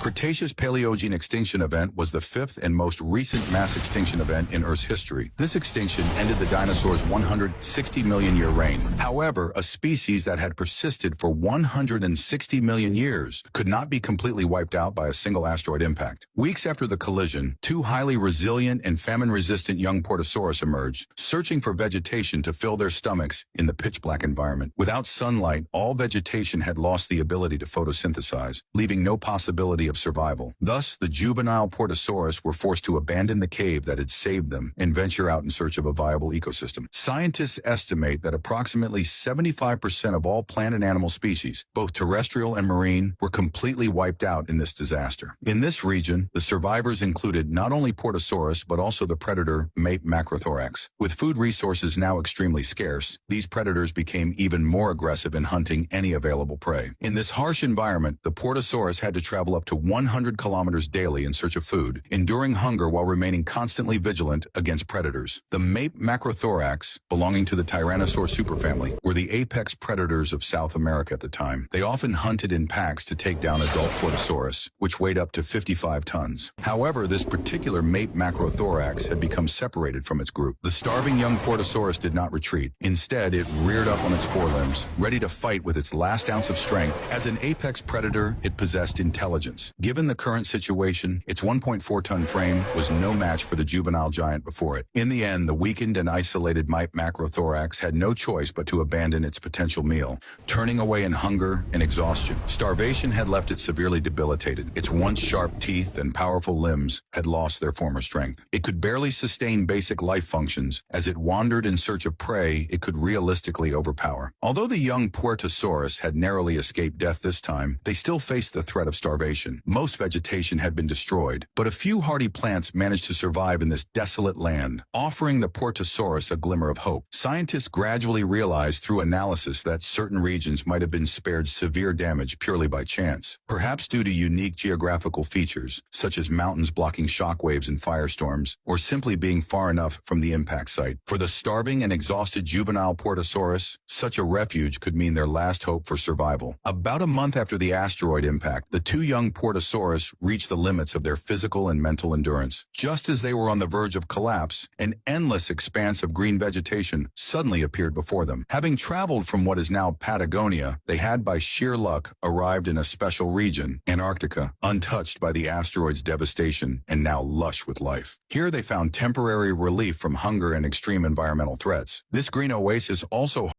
Cretaceous-Paleogene extinction event was the fifth and most recent mass extinction event in Earth's history. This extinction ended the dinosaurs' 160 million year reign. However, a species that had persisted for 160 million years could not be completely wiped out by a single asteroid impact. Weeks after the collision, two highly resilient and famine-resistant young Portosaurus emerged, searching for vegetation to fill their stomachs in the pitch-black environment. Without sunlight, all vegetation had lost the ability to photosynthesize, leaving no possibility of survival. Thus, the juvenile Portosaurus were forced to abandon the cave that had saved them and venture out in search of a viable ecosystem. Scientists estimate that approximately 75% of all plant and animal species, both terrestrial and marine, were completely wiped out in this disaster. In this region, the survivors included not only Portosaurus but also the predator Mape macrothorax. With food resources now extremely scarce, these predators became even more aggressive in hunting any available prey. In this harsh environment, the Portosaurus had to travel up to 100 kilometers daily in search of food, enduring hunger while remaining constantly vigilant against predators. The Mape macrothorax, belonging to the Tyrannosaur superfamily, were the apex predators of South America at the time. They often hunted in packs to take down adult Portosaurus, which weighed up to 55 tons. However, this particular Mape macrothorax had become separated from its group. The starving young Portosaurus did not retreat. Instead, it reared up on its forelimbs, ready to fight with its last ounce of strength. As an apex predator, it possessed intelligence. Given the current situation, its 1.4-ton frame was no match for the juvenile giant before it. In the end, the weakened and isolated Mape macrothorax had no choice but to abandon its potential meal, turning away in hunger and exhaustion. Starvation had left it severely debilitated. Its once sharp teeth and powerful limbs had lost their former strength. It could barely sustain basic life functions. As it wandered in search of prey it could realistically overpower. Although the young Portosaurus had narrowly escaped death this time, they still faced the threat of starvation. Most vegetation had been destroyed, but a few hardy plants managed to survive in this desolate land, offering the Portosaurus a glimmer of hope. Scientists gradually realized through analysis that certain regions might have been spared severe damage purely by chance, perhaps due to unique geographical features, such as mountains blocking shockwaves and firestorms, or simply being far enough from the impact site. For the starving and exhausted juvenile Portosaurus, such a refuge could mean their last hope for survival. About a month after the asteroid impact, the two young Portosaurus reached the limits of their physical and mental endurance. Just as they were on the verge of collapse, an endless expanse of green vegetation suddenly appeared before them. Having traveled from what is now Patagonia, they had by sheer luck arrived in a special region, Antarctica, untouched by the asteroid's devastation and now lush with life. Here they found temporary relief from hunger and extreme environmental threats. This green oasis also